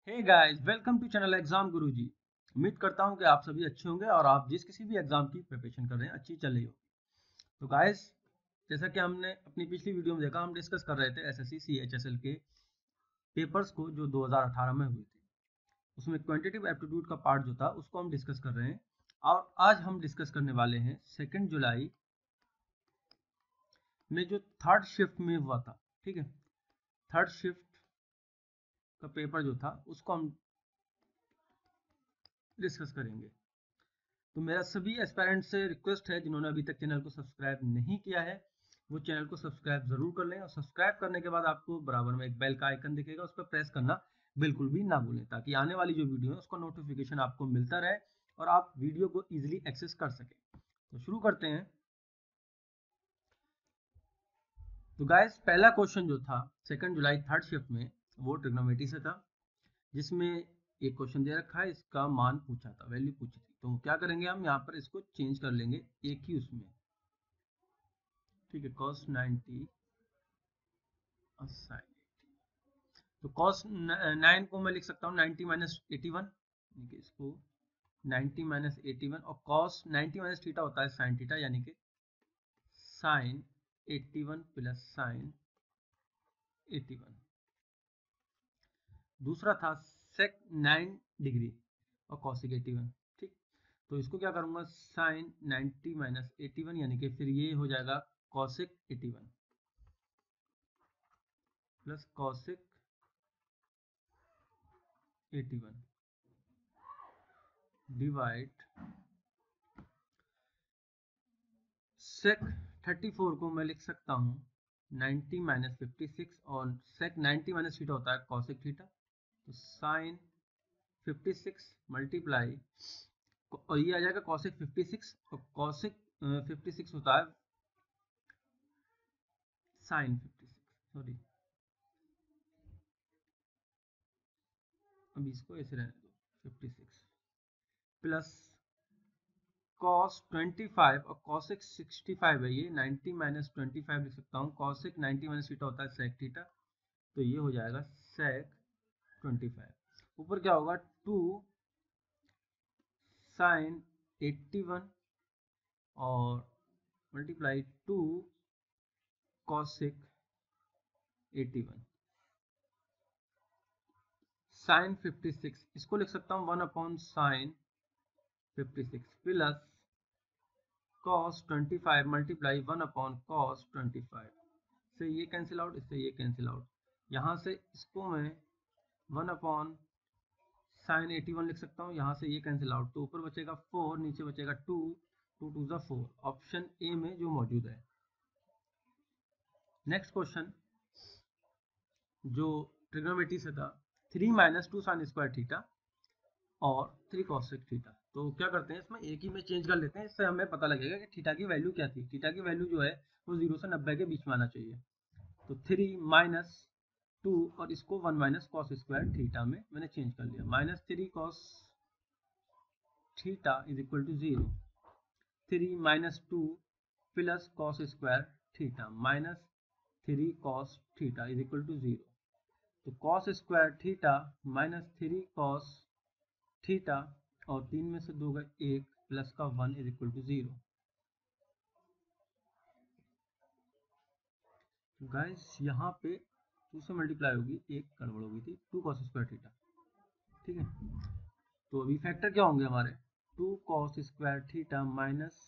Hey guys, welcome to channel exam Guruji. उम्मीद करता हूं कि आप सभी अच्छे होंगे और आप जिस किसी भी एग्जाम की प्रिपरेशन कर रहे हैं अच्छी चल रही होगी। तो गाइस, जैसा कि हमने अपनी पिछली वीडियो में देखा, हम डिस्कस कर रहे थे एसएससी सीएचएसएल के पेपर्स को जो 2018 में हुए थे। उसमें क्वांटिटेटिव एप्टीट्यूड का पार्ट जो था उसको हम डिस्कस कर रहे हैं और आज हम डिस्कस करने वाले हैं 2 जुलाई में जो थर्ड शिफ्ट में हुआ था। ठीक है, थर्ड शिफ्ट का पेपर जो था उसको हम डिस्कस करेंगे। तो मेरा सभी एस्पायरेंट से रिक्वेस्ट है, जिन्होंने अभी तक चैनल को सब्सक्राइब नहीं किया है वो चैनल को सब्सक्राइब जरूर कर लें और सब्सक्राइब करने के बाद आपको बराबर में एक बेल का आइकन दिखेगा, उस पर प्रेस करना बिल्कुल भी ना भूलें, ताकि आने वाली जो वीडियो है उसका नोटिफिकेशन आपको मिलता रहे और आप वीडियो को इजीली एक्सेस कर सकें। तो शुरू करते हैं। तो गाइस, पहला क्वेश्चन जो था 2 जुलाई थर्ड शिफ्ट में वो ट्रिग्नोमेट्री से था, जिसमें एक क्वेश्चन दे रखा है, इसका मान पूछा था, वैल्यू पूछी थी। तो क्या करेंगे, हम यहाँ पर इसको चेंज कर लेंगे एक ही उसमें। ठीक है, cos 90 और sin 80। तो cos 9 को मैं लिख सकता हूँ 90 माइनस 81, इसको 90 माइनस 81, और cos 90 माइनस थीटा होता है sin थीटा, यानी कि sin 81 प्लस sin 81। दूसरा था sec 9 डिग्री और cosec 81। ठीक, तो इसको क्या करूंगा, sin 90 माइनस 81, यानी कि फिर ये हो जाएगा cosec 81 plus cosec 81 divide sec 34 को मैं लिख सकता हूँ 90 माइनस 56, और sec 90 माइनस थीटा होता है cosec थीटा, तो sin 56 मल्टीप्लाई, और ये आ जाएगा cosec 56, और cosec 56 होता है sin 56, सॉरी अभी इसको ऐसे रहने दो, 56 प्लस cos 25 और cosec 65 है, ये 90 माइनस 25 लिख सकता हूँ, cosec 90 माइनस थीटा होता है sec थीटा, तो ये हो जाएगा sec 25। ऊपर क्या होगा, 2 sin 81 और मल्टीप्लाई 2 cosec 81 sin 56, इसको लिख सकता हूँ 1 upon sin 56 plus cos 25 multiply 1 upon cos 25, से ये कैंसिल आउट, इससे ये कैंसिल आउट, यहाँ से इसको मैं 1 अपॉन sin 81 लिख सकता हूँ, यहाँ से ये कैंसिल आउट, तो ऊपर बचेगा 4, नीचे बचेगा 2, 2 टू ज़ा 4, ऑप्शन ए में जो मौजूद है। नेक्स्ट क्वेश्चन जो ट्रिग्नोमेट्री से था, 3 माइनस 2 साइन स्क्वायर थीटा और 3 कॉसेक थीटा। तो क्या करते हैं, इसमें एक ही में चेंज कर लेते हैं, इससे हमें पता लगेगा कि थीटा की वैल्यू क्या थी। थीटा की वैल्यू जो है वो 0 से 90 के बीच में आना चाहिए। तो 3 माइनस 2 और इसको 1 माइनस कॉस स्क्वायर थीटा में मैंने चेंज कर लिया, minus 3 cos theta is equal to 0, 3 minus 2 plus cos square theta minus 3 cos theta is equal to 0। तो cos square theta minus 3 cos theta, और 3 में से 2 गए 1, प्लस का 1 इज इक्वल टू 0। गाइस, यहाँ पे 2 से मल्टीप्लाई होगी, एक गड़बड़ हो गई थी, 2 कॉस स्क्वायर थीटा। ठीक है, तो अभी फैक्टर क्या होंगे हमारे, 2 cos square theta minus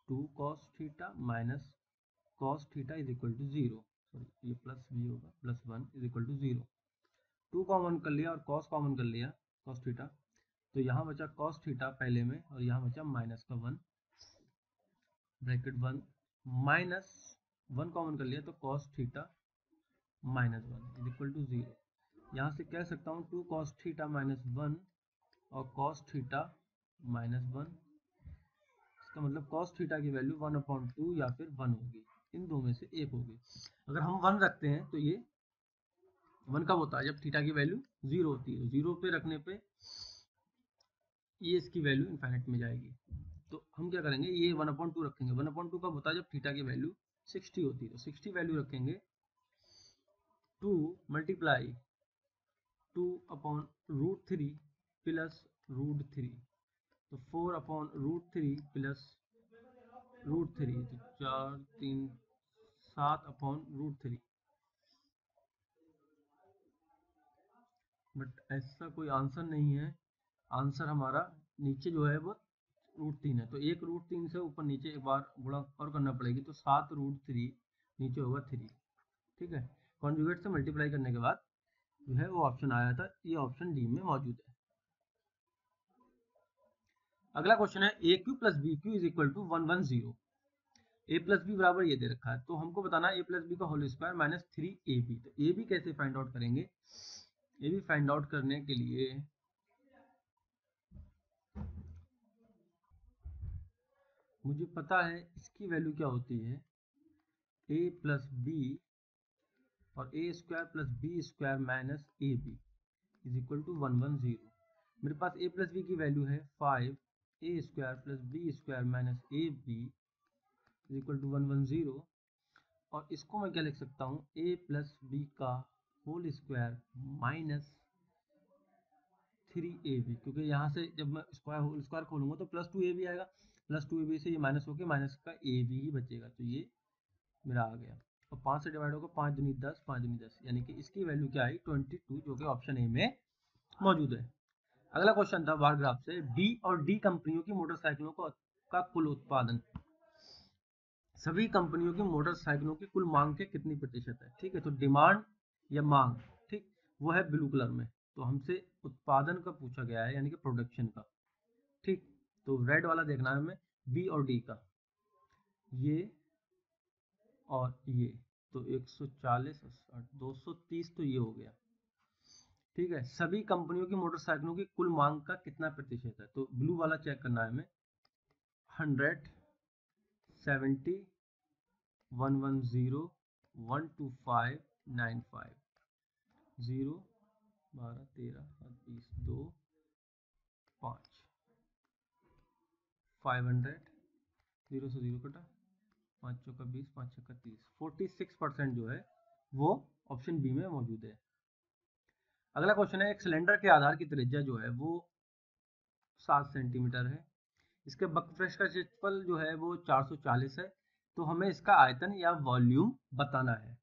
2 cos theta minus cos theta is equal to 0। Sorry, ये प्लस भी होगा, plus 1 is equal to 0। 2 common कर लिया और कॉस कॉमन कर लिया, कॉस थीटा, तो यहाँ बचा कॉस थीटा पहले में, और यहाँ बचा माइनस का 1, ब्रैकेट 1 माइनस 1 कॉमन कर लिया, तो cos theta minus 1 is equal to 0। यहाँ से कह सकता हूँ 2 कॉस थीटा माइनस 1 और कॉस थीटा माइनस 1, इसका मतलब कॉस थीटा की वैल्यू 1/2 या फिर 1 होगी, इन दो में से एक होगी। अगर हम 1 रखते हैं तो ये 1 कब होता है, जब थीटा की वैल्यू 0 होती है। 0 पे रखने पे ये इसकी वैल्यू इनफाइनाइट में जाएगी। तो हम क्या करेंगे, ये 1/2 रखेंगे। 1/2 कब होता है, जब थीटा की वैल्यू 60 होती है। तो 60 वैल्यू रखेंगे, 2 मल्टीप्लाई 2/√3 प्लस √3, तो 4/√3 प्लस √3, तो 4 3 7/√3। बट ऐसा कोई आंसर नहीं है, आंसर हमारा नीचे जो है वो √3 है, तो एक √3 से ऊपर नीचे एक बार गुणा और करना पड़ेगी, तो 7√3 नीचे होगा 3। ठीक है, कॉन्जुगेट से मल्टीप्लाई करने के बाद जो है वो ऑप्शन आया था, ये ऑप्शन डी में मौजूद है। अगला क्वेश्चन है a cube plus b cube is equal to 110। A plus b बराबर ये दे रखा है, तो हमको बताना है ए प्लस बी का होल स्क्वायर माइनस 3ab। तो ए बी कैसे फाइंड आउट करेंगे? ए बी फाइंड आउट करने के लिए मुझे पता है इसकी वैल्यू क्या होती है, ए प्लस बी और a square plus b square minus a b is equal to 110। मेरे पास ए प्लस बी की वैल्यू है 5 a square plus b square minus a b is equal to 110, और इसको मैं क्या लिख सकता हूँ, ए प्लस बी का होल स्क्वायर माइनस 3ab, क्योंकि यहाँ से जब मैं स्क्वायर होल स्क्वायर खोलूंगा तो प्लस 2ab आएगा, प्लस 2ab से ये माइनस होकर माइनस का ab ही बचेगा, तो ये मेरा आ गया। और 5 से डिवाइड होगा 5 दूनी 10, 5 दूनी 10, यानी कि इसकी वैल्यू क्या आई 22, जो कि ऑप्शन ए में मौजूद है। अगला क्वेश्चन था बार ग्राफ से, बी और डी कंपनियों की मोटरसाइकिलों का कुल उत्पादन सभी कंपनियों की मोटरसाइकिलों की कुल मांग के कितनी प्रतिशत है? ठीक है, तो डिमांड या मांग, ठीक, वो है ब्लू कलर में, तो हमसे उत्पादन का पूछा गया है, यानी कि प्रोडक्शन का। ठीक, तो रेड वाला देखना है हमें, बी और डी का, ये और ये, तो 140 और 230, तो ये हो गया। ठीक है, सभी कंपनियों की मोटरसाइकिलों की कुल मांग का कितना प्रतिशत है? तो ब्लू वाला चेक करना है हमें, 100, 70, 110, 125, 95, 0, 12, 13, 20, 2, 5, 500, 0 से 0 कटा, 5 चौका 20, 5 छक्का 30, 46% जो है वो ऑप्शन बी में मौजूद है। अगला क्वेश्चन है, एक सिलेंडर के आधार की त्रिज्या जो है वो 7 सेंटीमीटर है, इसके वक्रपृष्ठ का क्षेत्रफल जो है वो 440 है, तो हमें इसका आयतन या वॉल्यूम बताना है।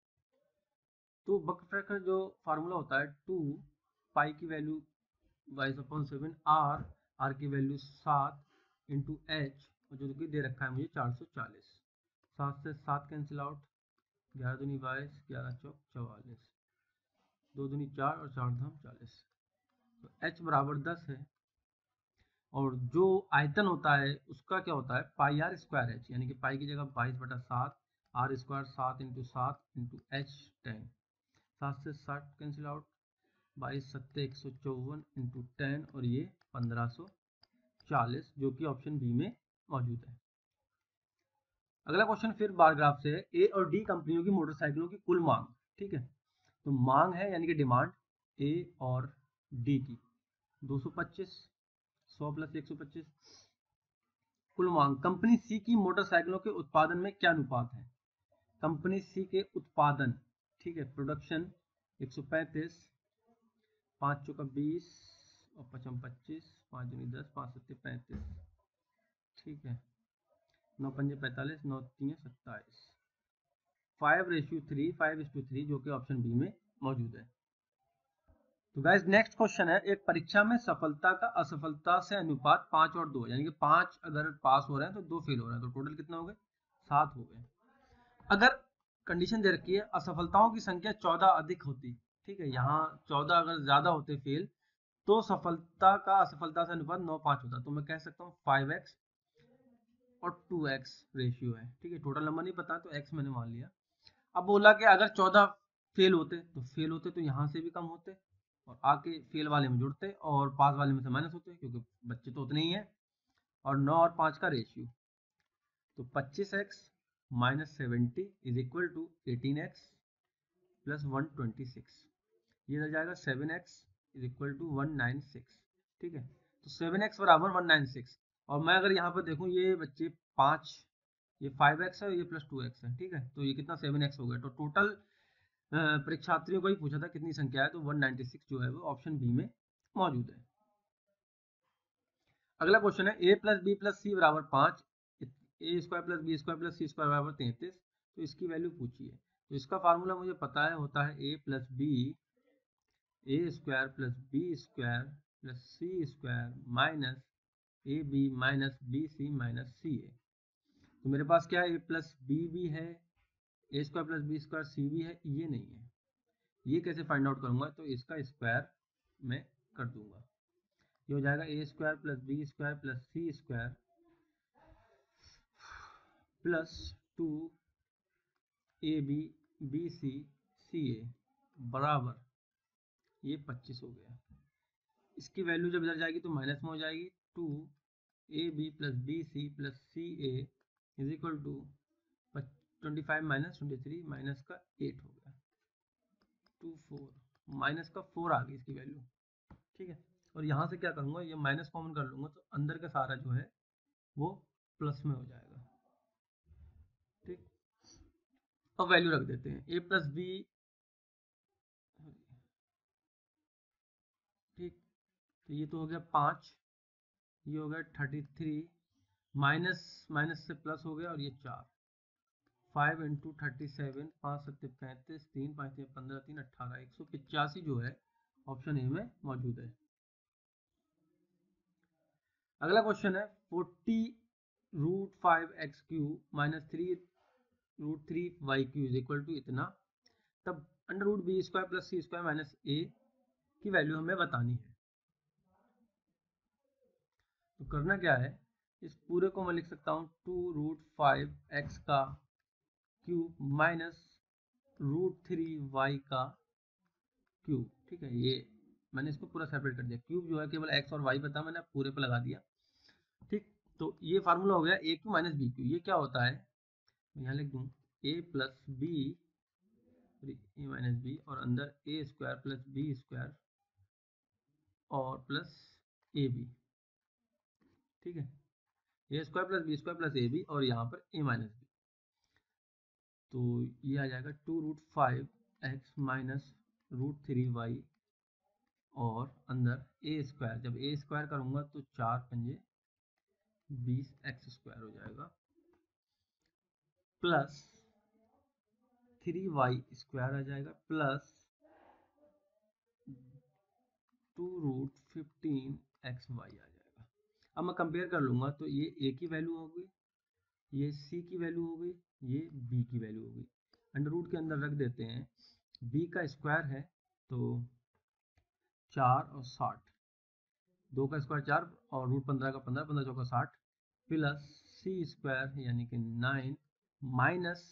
तो वक्रपृष्ठ का जो फार्मूला होता है 2 पाई की वैल्यू 22/7 आर की वैल्यू 7 इंटू एच, जो कि दे रखा है मुझे 440। 7 से 7 कैंसिल आउट, 11 दूनी 22, 11 चौक 44, 2 दूनी 4 और 4 धाम 40, तो एच बराबर 10 है, और जो आयतन होता है उसका क्या होता है, पाई आर स्क्वायर एच, यानी कि पाई की जगह 22/7, R square 7 into 7 into H 10, 7 से 7 कैंसिल आउट, 22 सत्ते 154 इंटू 10, और ये 1540, जो कि ऑप्शन बी में मौजूद है। अगला क्वेश्चन फिर बार ग्राफ से है, ए और डी कंपनियों की मोटरसाइकिलों की कुल मांग। ठीक है, तो मांग है यानी कि डिमांड ए और डी की 225, 100 प्लस 125, कुल मांग कंपनी सी की मोटरसाइकिलों के उत्पादन में क्या अनुपात है? कंपनी सी के उत्पादन, ठीक है, प्रोडक्शन 135, 5 चौका 20 और 55 25, 5 दूनी 10, 5 सत्ते 35, ठीक है, 9 पंजे 45, 9 तीन 27, 5:3, 5:3, जो कि ऑप्शन बी में मौजूद है। तो गाइस नेक्स्ट क्वेश्चन है, एक परीक्षा में सफलता का असफलता से अनुपात 5 और 2, यानी कि 5 अगर पास हो रहे हैं तो 2 फेल हो रहे हैं, तो टोटल कितना हो गए, 7 हो गए। अगर कंडीशन दे रखी है असफलताओं की संख्या 14 अधिक होती, ठीक है, यहाँ 14 अगर ज्यादा होते फेल, तो सफलता का असफलता से अनुपात 9:5 होता, तो मैं कह सकता हूँ 5x और 2x रेशियो है। ठीक है, टोटल नंबर नहीं पता तो x मैंने मान लिया। अब बोला कि अगर 14 फेल होते तो यहाँ से भी कम होते, और आके फेल वाले में जुड़ते, और पास वाले में से माइनस होते, क्योंकि बच्चे तो उतने ही हैं। और 9 और 5 का रेशियो, तो 25x minus 70 is equal to 18x plus 126, ये रह जाएगा 7x इज इक्वल टू 196। ठीक है, तो 7x बराबर 196, और मैं अगर यहाँ पर देखूँ ये बच्चे 5, ये 5x है, ये प्लस 2x है, ठीक है, तो ये कितना 7x हो गया, तो टोटल परीक्षार्थियों को ही पूछा था कितनी संख्या है, तो 196 जो है वो ऑप्शन बी में मौजूद है। अगला क्वेश्चन है a plus b plus c बराबर 5, a square plus b square plus c square बराबर 33, तो इसकी वैल्यू पूछिए। तो इसका फार्मूला मुझे पता है, होता है a plus b, a square plus b square plus c square minus a b minus b c minus c a. तो मेरे पास क्या है, ए प्लस बी भी है, a square plus b square सी भी है, ये नहीं है। ये कैसे फाइंड आउट करूंगा, तो इसका स्क्वायर मैं कर दूंगा। ये हो जाएगा a square plus b square plus c square plus 2 A B B C c a बराबर ये 25 हो गया। इसकी वैल्यू जब इधर जाएगी तो माइनस में हो जाएगी, 2 ए B plus B C plus C A is equal to 25 minus 23 minus का 8 हो गया, 24 माइनस का 4 आ गई इसकी वैल्यू। ठीक है, और यहाँ से क्या करूँगा, ये माइनस कॉमन कर लूँगा तो अंदर का सारा जो है वो प्लस में हो जाएगा। ठीक, अब वैल्यू रख देते हैं ए प्लस बी। ठीक, तो ये तो हो गया 5, ये हो गया 33, माइनस माइनस से प्लस हो गया, और ये 4, 5 इंटू 37, 5 सत्ते 35, 3 5 15, 3 18, 185 जो है ऑप्शन ए में मौजूद है। अगला क्वेश्चन है 40 root 5 x q minus 3 root 3 y q is equal to इतना, तब under root b square plus c square minus a की वैल्यू हमें बतानी है। तो करना क्या है, इस पूरे को मैं लिख सकता हूँ 2 रूट 5 एक्स का क्यूब माइनस रूट 3 वाई का क्यूब। ठीक है, ये मैंने इसको पूरा सेपरेट कर दिया, क्यूब जो है केवल एक्स और वाई पता, मैंने पूरे पे लगा दिया। ठीक, तो ये फार्मूला हो गया a q minus b q. ये क्या होता है, यहाँ लिख दूँ a plus b a minus b, और अंदर a square plus b square और प्लस ए बी। ठीक है, a square plus b square plus a b, और यहाँ पर ए माइनस बी। तो ये आ जाएगा 2 root 5 X minus root 3 Y, और अंदर ए स्क्वायर, जब ए स्क्वायर करूँगा तो 4 पंजे 20 एक्स स्क्वायर हो जाएगा, प्लस 3 वाई स्क्वायर आ जाएगा, प्लस 2 रूट 15 एक्स वाई आ जाएगा। अब मैं कंपेयर कर लूँगा तो ये ए की वैल्यू हो गई, ये सी की वैल्यू हो गई, ये बी की वैल्यू हो गई। अंडर रूट के अंदर रख देते हैं, बी का स्क्वायर है तो 4 और 60, 2 का स्क्वायर 4 और रूट 15 का 15, 15 चौका 60, प्लस सी स्क्वायर यानी कि 9 माइनस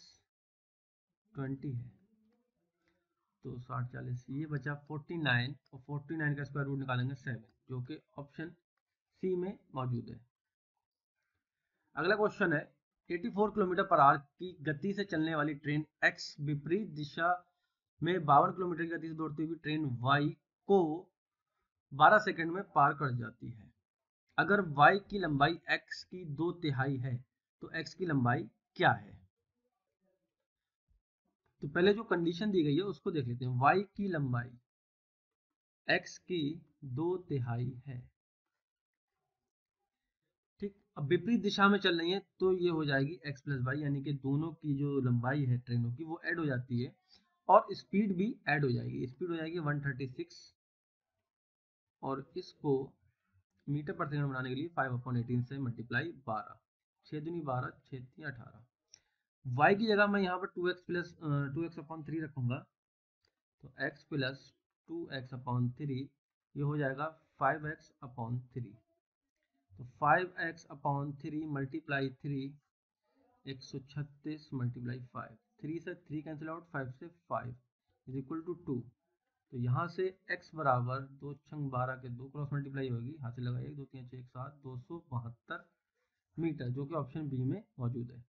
20 है, तो 60 40, ये बचा 49, और 49 का स्क्वायर रूट निकालेंगे 7, जो कि ऑप्शन सी में मौजूद है। अगला क्वेश्चन है 84 किलोमीटर पर आवर की गति से चलने वाली ट्रेन एक्स विपरीत दिशा में 52 किलोमीटर की गति से दौड़ती हुई ट्रेन वाई को 12 सेकंड में पार कर जाती है। अगर वाई की लंबाई एक्स की 2/3 है तो एक्स की लंबाई क्या है। तो पहले जो कंडीशन दी गई है उसको देख लेते हैं। वाई की लंबाई एक्स की 2/3 है। ठीक, अब विपरीत दिशा में चल रही है तो ये हो जाएगी एक्स प्लस वाई, यानी कि दोनों की जो लंबाई है ट्रेनों की वो ऐड हो जाती है, और स्पीड भी ऐड हो जाएगी। स्पीड हो जाएगी 136, और इसको मीटर पर सेकंड बनाने के लिए 5/18 से मल्टीप्लाई 12, 6 दूनी 12, 6 तीन 18। वाई की जगह मैं यहाँ पर 2x प्लस 2x/3 रखूंगा, तो x प्लस 2x/3 ये हो जाएगा 5x/3। तो 5x/3 मल्टीप्लाई 3, 136 मल्टीप्लाई 5, 3 से 3 कैंसिल आउट, 5 से 5 इज इक्वल टू 2। तो यहाँ से x बराबर 2 छंग 12 के 2 क्रॉस मल्टीप्लाई होगी, हाथ से लगाइए, 2 3 6 7, 272 मीटर, जो कि ऑप्शन बी में मौजूद है।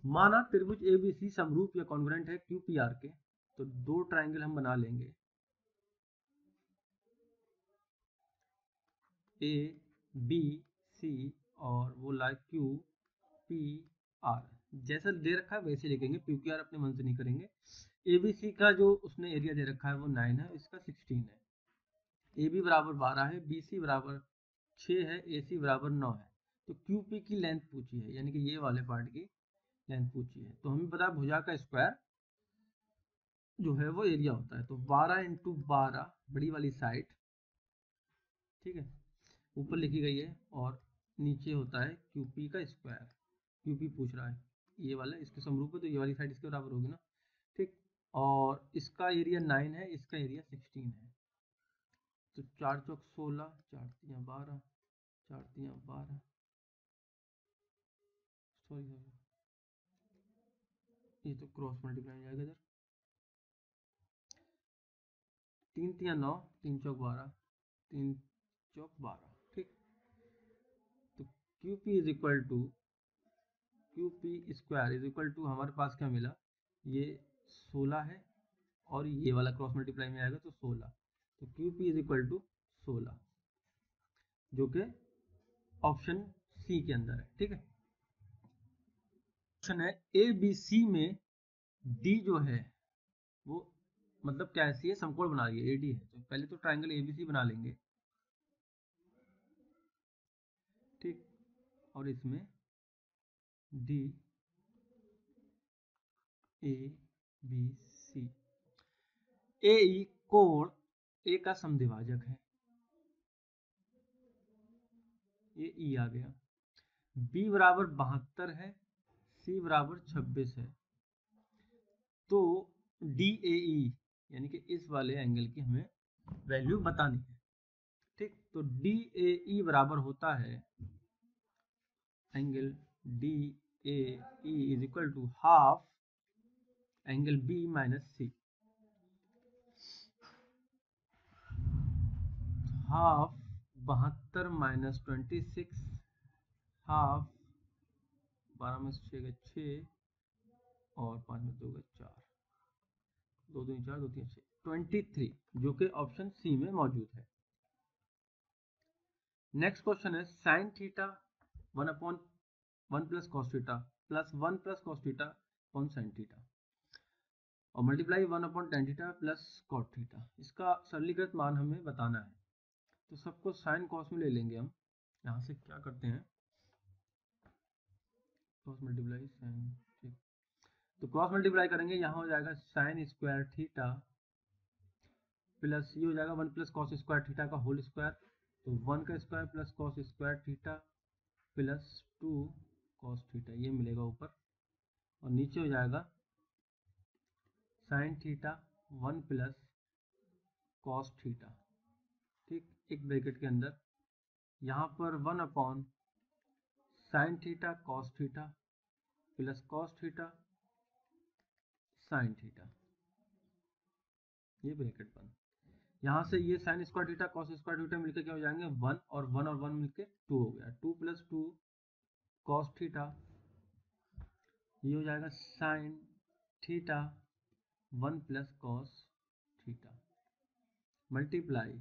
माना त्रिभुज एबीसी समरूप या कॉन्ग्रुएंट है क्यूपीआर के, तो दो ट्रायंगल हम बना लेंगे, ए बी सी, और वो लाइक क्यू पी आर, जैसा दे रखा है वैसे लिखेंगे, PQR अपने मन से नहीं करेंगे। ABC का जो उसने एरिया दे रखा है वो 9 है, इसका 16 है। AB बराबर 12 है, BC बराबर 6 है, AC बराबर 9 है। तो QP की लेंथ पूछी है, यानी कि ये वाले पार्ट की लेंथ पूछी है। तो हमें पता है भुजा का स्क्वायर जो है वो एरिया होता है। तो 12 इंटू 12 बड़ी वाली साइड, ठीक है, ऊपर लिखी गई है, और नीचे होता है QP का स्क्वायर। QP पूछ रहा है ये वाला, इसके समरूप है, तो ये वाली साइड इसके बराबर होगी ना, ठीक। और इसका एरिया 9 है, इसका एरिया 16 है। तो 4 चौक 16, 4 तियां 12, 4 तियां 12, सॉरी ये तो क्रॉस मल्टीप्लाई जाएगा इधर। 3 तियां 9, 3 चौक 12, 3 चौक 12, ठीक। तो QP is equal to QP square is equal to, हमारे पास क्या मिला, ये 16 है, और ये वाला क्रॉस मल्टीप्लाई में आएगा तो 16। तो QP इज इक्वल टू 16, जो कि ऑप्शन सी के अंदर है, ठीक है। ऑप्शन है ABC में D जो है वो मतलब क्या ऐसी है, समकोण बना रही है, AD है। तो पहले तो ट्राइंगल ABC बना लेंगे, ठीक। और इसमें DABC, AE कोण A का समद्विभाजक है, ये E आ गया। B बराबर 72 है, C बराबर 26 है। तो DAE यानी कि इस वाले एंगल की हमें वैल्यू बतानी है, ठीक। तो DAE बराबर होता है, angle DAE is equal to half angle B minus C। Half 72 minus 26, half 12 में से 6 गए 6, और 5 में 2 गए 4, 2 2 4 2 3 6, 23, जो कि ऑप्शन सी में मौजूद है। नेक्स्ट क्वेश्चन है sine theta 1/1 plus cos theta plus 1 plus cos theta upon sine theta, और multiply 1/tan theta plus cot theta. इसका सरलीकृत मान हमें बताना है। तो सबको साइन कॉस में ले लेंगे हम। यहाँ से क्या करते हैं, क्रॉस मल्टीप्लाई साइन, ठीक। तो क्रॉस मल्टीप्लाई करेंगे, यहाँ हो जाएगा साइन स्क्वायर थीटा प्लस ये हो जाएगा 1 प्लस कॉस स्क्वायर थीटा का होल स्क्वायर। तो 1 का square plus cos square theta plus 2 cos theta, ये मिलेगा ऊपर। और नीचे हो जाएगा sine theta 1 plus cos theta, ठीक, एक ब्रैकेट के अंदर। यहाँ पर 1 upon sine theta cos theta plus cos theta sine theta, ये ब्रैकेट बंद। यहाँ से ये sign square theta cos square theta मिलकर क्या हो जाएंगे 1, और 1 और 1 मिलकर 2 हो गया। 2 प्लस 2 कॉस थीटा, ये हो जाएगा sine theta 1 plus cos theta, multiply,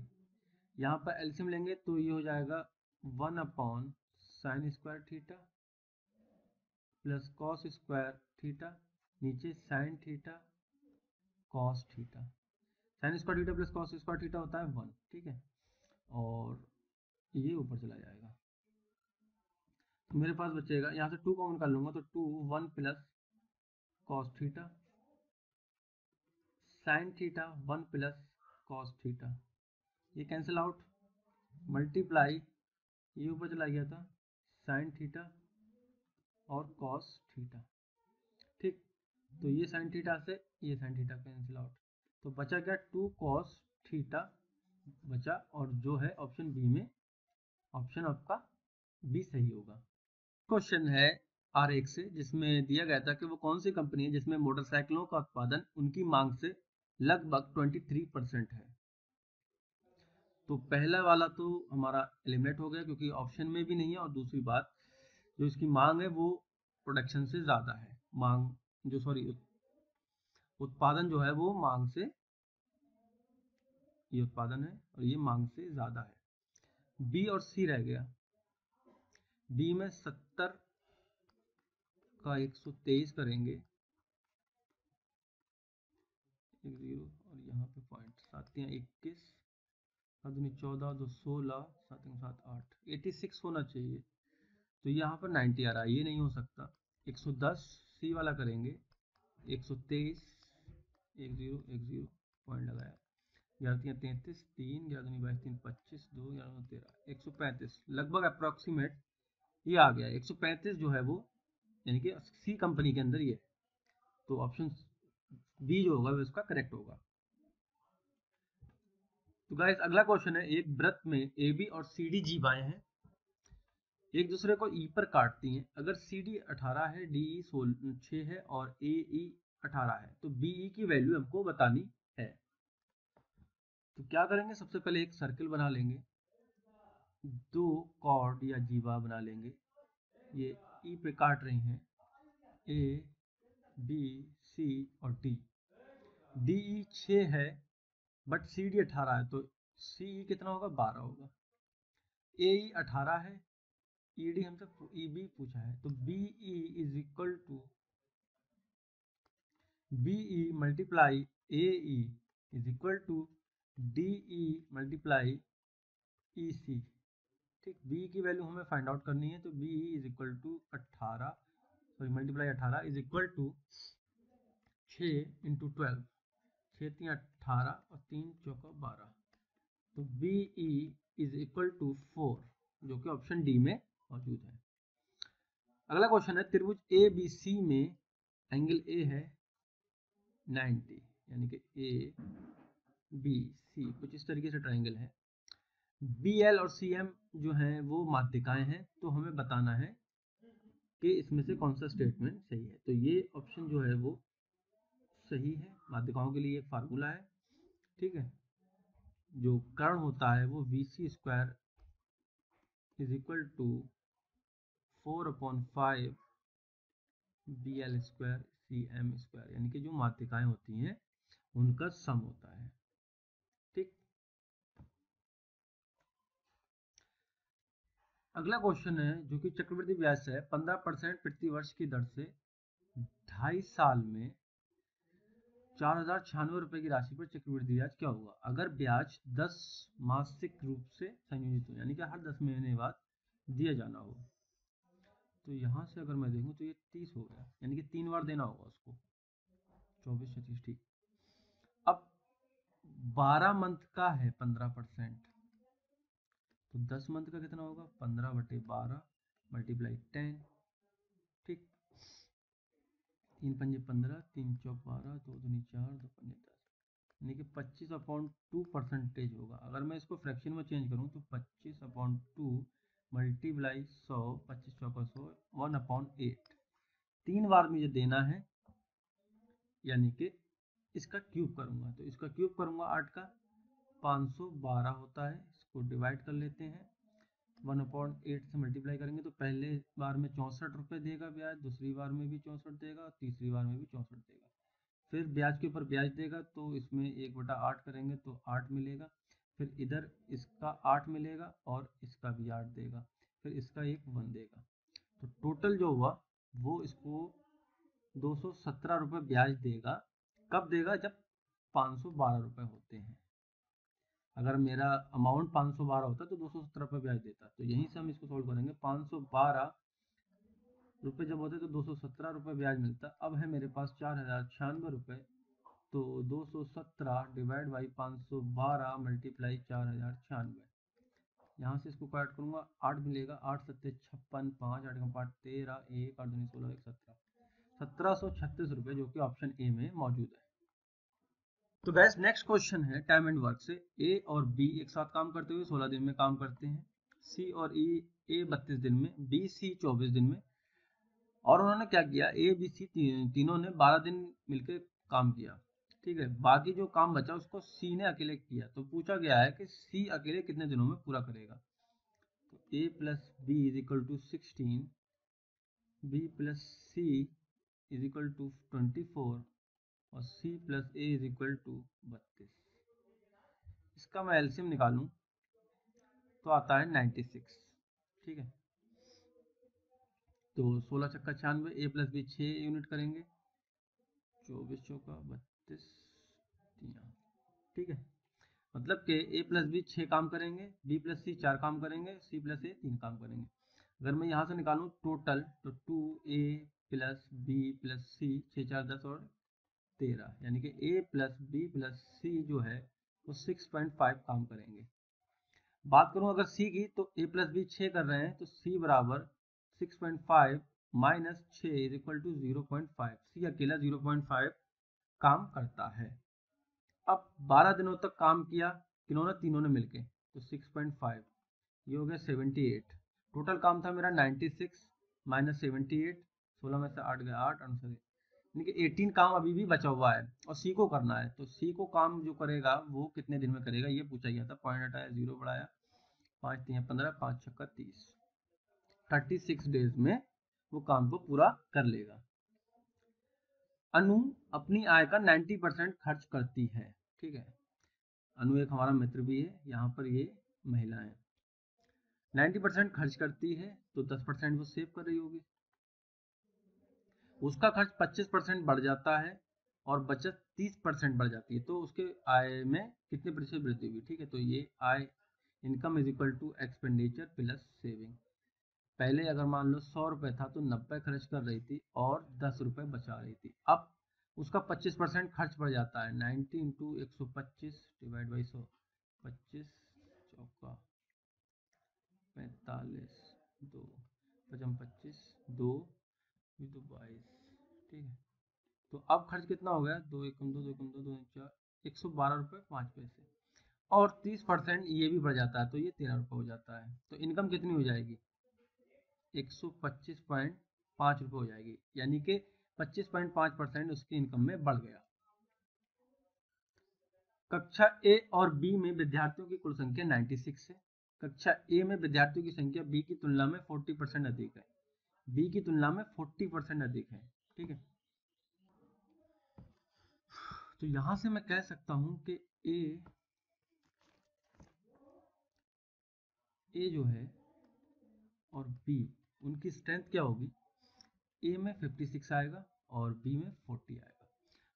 यहाँ पर एलसीएम लेंगे तो ये हो जाएगा 1 upon sine square theta plus cos square theta, नीचे sine theta cos theta. Sine square theta plus cos square theta होता है 1, ठीक है, और ये ऊपर चला जाएगा। तो मेरे पास बचेगा, यहाँ से 2 कॉमन कर लूंगा, तो 2 1 plus cos theta sign theta 1 plus cos theta, ये कैंसिल आउट, मल्टीप्लाई, ये ऊपर चला गया था साइन थीटा और कॉस थीटा, ठीक। तो ये साइन थीटा से ये साइन थीटा कैंसिल आउट, तो बचा क्या 2 कॉस थीटा बचा, और जो है ऑप्शन बी में, ऑप्शन आपका बी सही होगा। क्वेश्चन है R1 से, जिसमें दिया गया था कि वो कौन सी कंपनी है जिसमें मोटरसाइकिलों का उत्पादन उनकी मांग से लगभग 23% है। तो पहला वाला तो हमारा एलिमिनेट हो गया, क्योंकि ऑप्शन में भी नहीं है, और दूसरी बात जो इसकी मांग है वो प्रोडक्शन से ज़्यादा है। मांग जो सॉरी उत्पादन जो है वो मांग से, ये उत्पादन है और ये मांग से ज़्यादा है। बी और सी रह गया। बी में 70 का 123 करेंगे 10 और यहाँ पे पॉइंट 7 या 21 दूनी 14 2 16 7 7 8 86 होना चाहिए। तो यहाँ पर 90 आ रहा है, ये नहीं हो सकता। 110 सी वाला करेंगे 123 10 पॉइंट लगाया 11 33 3 11 22 3 25 2 11 13 135 लगभग अप्रोक्सीमेट ये आ गया। 135 जो है वो यानी कि सी कंपनी के अंदर ये, तो ऑप्शन बी जो होगा वो इसका करेक्ट होगा। तो गाइस अगला क्वेश्चन है, एक वृत्त में ए बी और सी डी जीवाएं हैं, एक दूसरे को ई पर काटती हैं। अगर सी डी 18 है, डी ई 6 है और ए ई 18 है, तो बी ई की वैल्यू हमको बतानी है। तो क्या करेंगे, सबसे पहले एक सर्कल बना लेंगे, दो कॉर्ड या जीवा बना लेंगे, ये ई पे काट रही हैं, ए बी सी और डी। डी ई 6 है बट सी डी 18 है, तो सी ई कितना होगा, 12 होगा। ए ई 18 है, ई डी हमसे ई बी पूछा है, तो B E is equal to b e multiply a e is equal to d e multiply e c. ठीक, बी की वैल्यू हमें फाइंड आउट करनी है, तो B E is equal to 18 sorry multiply 18 is equal to 6 into 12, 6 3 18 और 3 चौका 12, तो B E is equal to 4, जो कि ऑप्शन डी में मौजूद है। अगला क्वेश्चन है, त्रिभुज ए बी सी में एंगल ए है 90, यानी कि ए बी सी कुछ इस तरीके से ट्राइंगल है। बी एल और सी एम जो हैं वो माध्यिकाएं हैं, तो हमें बताना है कि इसमें से कौन सा स्टेटमेंट सही है। तो ये ऑप्शन जो है वो सही है, माध्यिकाओं के लिए एक फार्मूला है। ठीक है, जो कर्ण होता है वो V C square is equal to 4/5 B L square C M square, यानी कि जो माध्यिकाएं होती हैं उनका सम होता है। ठीक, अगला क्वेश्चन है जो कि चक्रवृद्धि ब्याज से है, 15% प्रति वर्ष की दर से 2.5 साल में 4096 रुपए की राशि पर चक्रवृद्धि ब्याज क्या होगा अगर ब्याज 10 मासिक रूप से संयोजित हो, यानी कि हर 10 महीने बाद दिया जाना हो। तो यहाँ से अगर मैं देखूँ तो ये 30 हो गया, यानी कि 3 बार देना होगा उसको, 24 36। ठीक, अब 12 मंथ का है 15%, तो 10 मंथ का कितना होगा, 15/12 मल्टीप्लाई 10। ठीक, 3 पंजे 15, 3 चौक 12, 2 दूनी 4, 2 पंजे 10, यानी कि 25/2% होगा। अगर मैं इसको फ्रैक्शन में चेंज करूँ तो 25/2 मल्टीप्लाई 100, 25 चौका 100, 1/8, 3 बार मुझे देना है, यानी कि इसका क्यूब करूँगा, तो इसका क्यूब करूँगा 8 का 512 होता है, इसको डिवाइड कर लेते हैं, 1/8 से मल्टीप्लाई करेंगे तो पहले बार में 64 रुपये देगा ब्याज, दूसरी बार में भी 64 देगा, तीसरी बार में भी 64 देगा, फिर ब्याज के ऊपर ब्याज देगा, तो इसमें 1/8 करेंगे तो 8 मिलेगा, फिर इधर इसका 8 मिलेगा और इसका भी 8 देगा, फिर इसका एक 1 देगा, तो टोटल जो हुआ वो इसको 217 रुपये ब्याज देगा। कब देगा, जब 512 रुपये होते हैं। अगर मेरा अमाउंट 512 होता तो 217 रुपये ब्याज देता, तो यहीं से हम इसको सॉल्व करेंगे। 512 रुपये जब होते तो 217 रुपये ब्याज मिलता। अब है मेरे पास 4096 रुपये, तो 217 डिवाइड बाई 512 मल्टीप्लाई 4096, यहाँ से इसको काट करूँगा 8 मिलेगा, 8 सत्ते 56, 5 8 का 5 13, 1 8 दूनी 16, 1 17, 1736 रुपये, जो कि ऑप्शन ए में मौजूद है। तो गैस नेक्स्ट क्वेश्चन है टाइम एंड वर्क से। ए और बी एक साथ काम करते हुए 16 दिन में काम करते हैं, सी और ई, ए 32 दिन में, बी सी 24 दिन में, और उन्होंने क्या किया, ए बी सी तीनों ने 12 दिन मिलकर काम किया। ठीक है, बाकी जो काम बचा उसको सी ने अकेले किया, तो पूछा गया है कि सी अकेले कितने दिनों में पूरा करेगा। तो a plus b is equal to 16, b plus c is equal to 24 और c plus a is equal to 32। इसका मैं एलसीएम निकालूं तो आता है 96। ठीक है, तो 16 छक्का 96, ए प्लस बी 6 यूनिट करेंगे, 24 चौका 32 तियां, ठीक है। मतलब कि ए प्लस बी 6 काम करेंगे, बी प्लस सी 4 काम करेंगे, सी प्लस ए 3 काम करेंगे। अगर मैं यहाँ से निकालूँ टोटल तो 2a प्लस बी प्लस सी 6 4 10 और 13, यानी कि ए प्लस बी प्लस सी जो है वो 6.5 काम करेंगे। बात करूं अगर सी की तो ए प्लस बी 6 कर रहे हैं तो सी बराबर 6.5 माइनस 6 इज इक्वल टू 0.5। सी अकेला 0.5 काम करता है। अब 12 दिनों तक काम किया किन्होंने, तीनों ने मिलके, तो 6.5 ये हो गया 78। टोटल काम था मेरा 96 माइनस 78, 16 में से 8 गया 8 आंसर, यानी कि 18 काम अभी भी बचा हुआ है और सी को करना है। तो सी को काम जो करेगा वो कितने दिन में करेगा ये पूछा गया था। पॉइंट हटाया, जीरो बढ़ाया, 5 3 15, 5 छक्का 30, 36 डेज में वो काम को पूरा कर लेगा। अनु अपनी आय का 90% खर्च करती है, ठीक है। अनु एक हमारा मित्र भी है, यहाँ पर ये महिला है। 90% खर्च करती है तो 10% वो सेव कर रही होगी। उसका खर्च 25% बढ़ जाता है और बचत 30% बढ़ जाती है, तो उसके आय में कितने प्रतिशत वृद्धि हुई, ठीक है। तो ये आय income is equal to expenditure plus saving. पहले अगर मान लो 100 रुपये था तो 90 खर्च कर रही थी और 10 रुपये बचा रही थी। अब उसका 25% खर्च बढ़ जाता है, 90 इंटू 125 डिवाइड बाई 100, 25 चौका 45, 2 पचम 25, 2 तो 22, ठीक है। तो अब खर्च कितना हो गया, 2 एकम 2 2 एकम 2 2 4, 112 रुपये 5 पैसे। और 30% ये भी बढ़ जाता है तो ये 13 रुपये हो जाता है। तो इनकम कितनी हो जाएगी, 125.5 रुपये हो जाएगी, यानी कि 25.5% उसकी इनकम में बढ़ गया। कक्षा ए और बी में विद्यार्थियों की कुल संख्या 96 है। कक्षा ए में विद्यार्थियों की संख्या बी की तुलना में 40% अधिक है, बी की तुलना में 40% अधिक है, ठीक है। तो यहां से मैं कह सकता हूं कि ए जो है और बी, उनकी स्ट्रेंथ क्या होगी, ए में 56 आएगा और बी में 40 आएगा।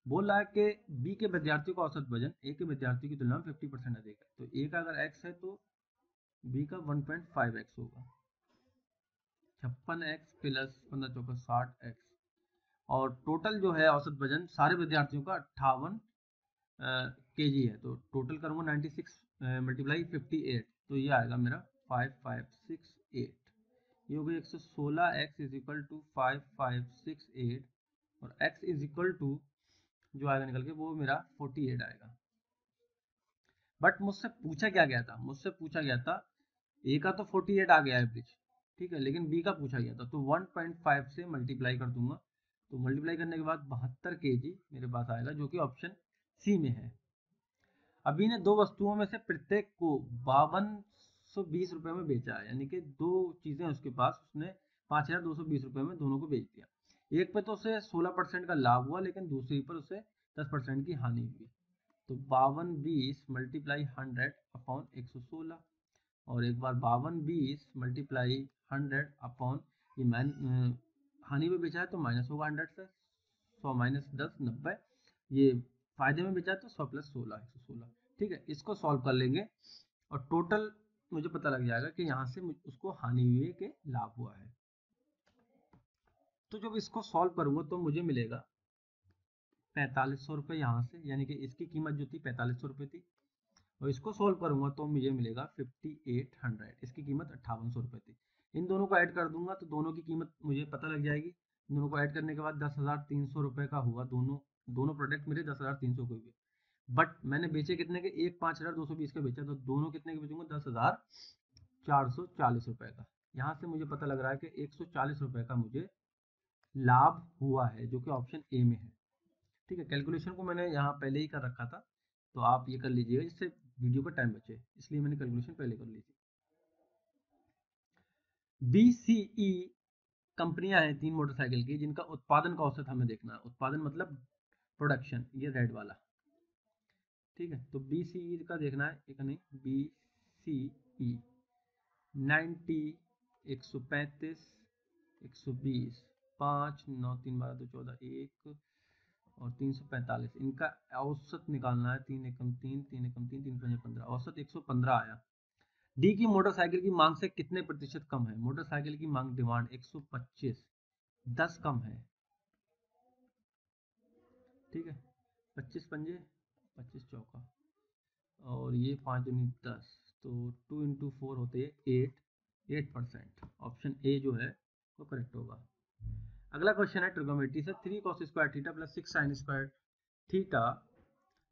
बोल रहा है कि बी के विद्यार्थियों का औसत वजन ए के विद्यार्थियों की तुलना में 50% अधिक है। तो ए का अगर x है तो बी का 1.5x होगा, 56x प्लस 15 चौका 60x, और टोटल जो है औसत वजन सारे विद्यार्थियों का 58 kg है। तो टोटल करूँगा 96 मल्टीप्लाई 58, तो ये आएगा मेरा 5568। ये हो गया 116, x इज इक्वल टू 5568 और x इज इक्वल टू जो आएगा निकल के वो मेरा 48 आएगा। बट मुझसे पूछा क्या गया था, मुझसे पूछा गया था ए का तो 48 आ गया एवरेज, ठीक है, लेकिन बी का पूछा गया था तो 1.5 से मल्टीप्लाई कर दूंगा। तो मल्टीप्लाई करने के बाद 72 kg मेरे पास आएगा, जो कि ऑप्शन सी में है। अभी ने दो वस्तुओं में से प्रत्येक को 5220 रुपये में बेचा है, यानी कि दो चीजें उसके पास, उसने 5220 रुपये में दोनों को बेच दिया। एक पे तो उसे 16% का लाभ हुआ, लेकिन दूसरी पर उसे 10% की हानि हुई। तो 5220 मल्टीप्लाई 100 अपॉन 116, और एक बार 5220 मल्टीप्लाई 100 अपॉन ये हानि में बेचा है तो माइनस होगा 100 से, 100 माइनस 10 90, ये फायदे में बेचा है तो 100 प्लस 16 116, ठीक है। इसको सॉल्व कर लेंगे और टोटल मुझे पता लग जाएगा कि यहाँ से उसको हानि हुई है कि लाभ हुआ है। तो जब इसको सॉल्व करूंगा तो मुझे मिलेगा 4500 रुपये यहाँ से, यानी कि इसकी कीमत जो थी 4500 रुपये थी, और इसको सॉल्व करूंगा तो मुझे मिलेगा 5800, इसकी कीमत 5800 रुपये थी। इन दोनों को ऐड कर दूंगा तो दोनों की कीमत मुझे पता लग जाएगी। दोनों को ऐड करने के बाद 10,300 रुपये का हुआ, दोनों प्रोडक्ट मेरे 10,300 के हुए। बट मैंने बेचे कितने के, एक 5220 का बेचा, तो दोनों कितने के बेचूंगा, 10,440 रुपये का। यहाँ से मुझे पता लग रहा है कि 140 रुपये का मुझे लाभ हुआ है, जो कि ऑप्शन ए में है, ठीक है। कैलकुलेशन को मैंने यहाँ पहले ही कर रखा था, तो आप ये कर लीजिएगा जिससे वीडियो का टाइम बचे, इसलिए मैंने कैलकुलेशन पहले कर ली थी। BCE कंपनियां हैं 3 मोटरसाइकिल की, जिनका उत्पादन का औसत हमें देखना है। उत्पादन मतलब प्रोडक्शन, ये रेड वाला, ठीक है। तो BCE का देखना है, एक नहीं, BCE 90, 135, 120, 5, 9, 3, 12, 2, 14, 1 और 345, इनका औसत निकालना है। 3 एकम 3, 3 एकम 3, 3 पंजे 15, औसत 115 आया। डी की मोटरसाइकिल की मांग से कितने प्रतिशत कम है? मोटरसाइकिल की मांग डिमांड 125, 10 कम है। ठीक है, 25 पंजे 25 चौका और ये 5 दूनी 10, तो 2 इंटू 4 होते हैं 8%। ऑप्शन ए जो है वो करेक्ट होगा। अगला क्वेश्चन है ट्रिग्नोमेट्री से। 3 cos square theta plus 6 sin square theta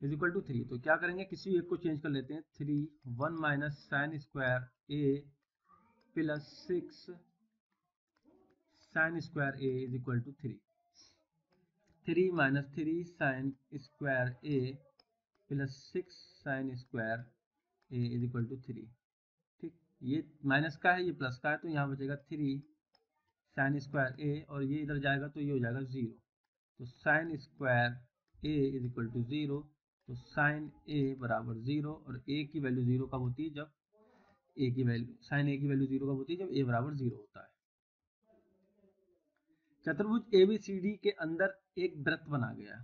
is equal to 3। तो क्या करेंगे, किसी एक को चेंज कर लेते हैं। 3 1 minus sine square A plus 6 sin square A is equal to 3। 3 minus 3 sine square A plus 6 sine square A is equal to 3। ठीक, ये माइनस का है, ये प्लस का है, तो यहाँ बचेगा 3 साइन स्क्वायर ए और ये इधर जाएगा तो ये हो जाएगा 0। तो sine square A is equal to 0। तो साइन ए बराबर 0 और ए की वैल्यू 0 कब होती है? जब ए की वैल्यू साइन ए की वैल्यू 0 कब होती है? जब ए बराबर 0 होता है। चतुर्भुज एबीसीडी के अंदर एक वृत्त बना गया।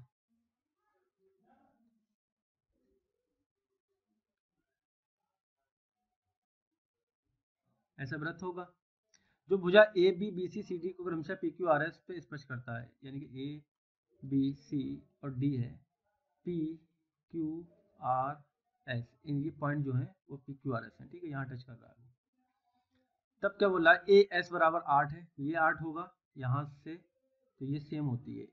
ऐसा वृत्त होगा जो भुजा A B B C C D को क्रमशः पी क्यू आर एस पे स्पर्श करता है। यानी कि ए बी सी और डी है, पी क्यू आर एस, इन ये पॉइंट जो है वो पी क्यू आर एस है। ठीक है, यहाँ टच कर रहा है। तब क्या बोला, ए एस बराबर 8 है, ये 8 होगा यहाँ से, तो ये सेम होती है।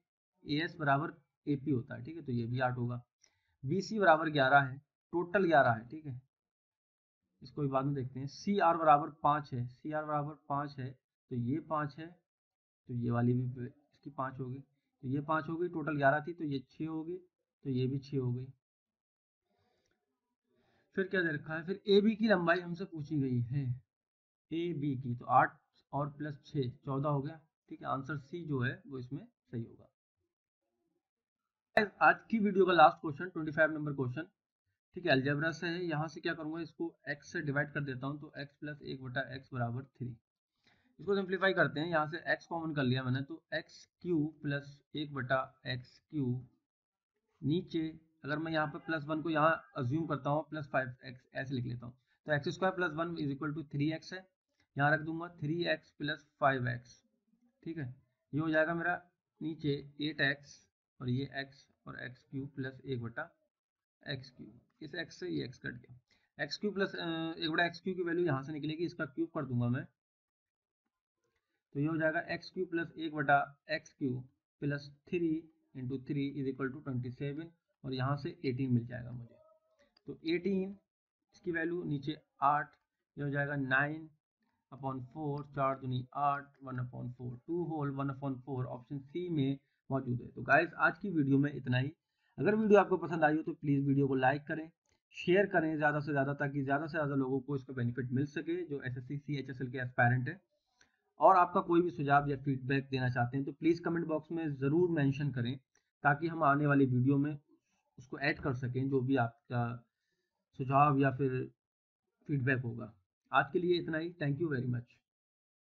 ए एस बराबर ए पी होता है। ठीक है, तो ये भी 8 होगा। बी सी बराबर 11 है, टोटल 11 है। ठीक है, इसको भी बाद में देखते हैं। सी आर बराबर 5 है, सी आर बराबर 5 है, तो ये 5 है, तो ये वाली भी इसकी 5 होगी, तो ये 5 हो गई। टोटल 11 थी तो ये 6 होगी, तो ये भी 6 हो गई। फिर क्या दे रखा है, फिर ए बी की लंबाई हमसे पूछी गई है। ए बी की तो 8 और प्लस 6 14 हो गया। ठीक है, आंसर सी जो है वो इसमें सही होगा। आज की वीडियो का लास्ट क्वेश्चन 25 नंबर क्वेश्चन। ठीक है, अलजेब्रा से है। यहाँ से क्या करूंगा, इसको x से डिवाइड कर देता हूँ, तो x प्लस 1/x बराबर 3। इसको सिंप्लीफाई करते हैं, यहाँ से x कॉमन कर लिया मैंने, तो x cube plus 1/x cube, नीचे अगर मैं यहाँ पे प्लस 1 को यहाँ अज्यूम करता हूँ प्लस 5x ऐसे लिख लेता हूँ, तो X square plus 1 is equal to 3x है। यहाँ रख दूंगा 3x प्लस 5x। ठीक है, ये हो जाएगा मेरा नीचे 8x और ये x और x cube plus 1/x cube. इस x से ये x कट गया। x cube plus 1/x cube की वैल्यू यहाँ से निकलेगी, इसका क्यूब कर दूंगा मैं, तो ये हो जाएगा x cube plus 1/x cube plus 3 into 3 is equal to 27 और यहाँ से 18 मिल जाएगा मुझे। तो 18 इसकी वैल्यू नीचे 8, ये हो जाएगा 9/4, 4 दूनी 8, 1/4, 2 होल 1/4 ऑप्शन सी में मौजूद है। तो गाइस आज की वीडियो में इतना ही। अगर वीडियो आपको पसंद आई हो तो प्लीज़ वीडियो को लाइक करें, शेयर करें ज़्यादा से ज़्यादा, ताकि ज़्यादा से ज़्यादा लोगों को इसका बेनिफिट मिल सके जो एसएससी सीएचएसएल के एस्पायरेंट है। और आपका कोई भी सुझाव या फीडबैक देना चाहते हैं तो प्लीज़ कमेंट बॉक्स में ज़रूर मेंशन करें, ताकि हम आने वाली वीडियो में उसको ऐड कर सकें, जो भी आपका सुझाव या फिर फीडबैक होगा। आज के लिए इतना ही। Thank you very much.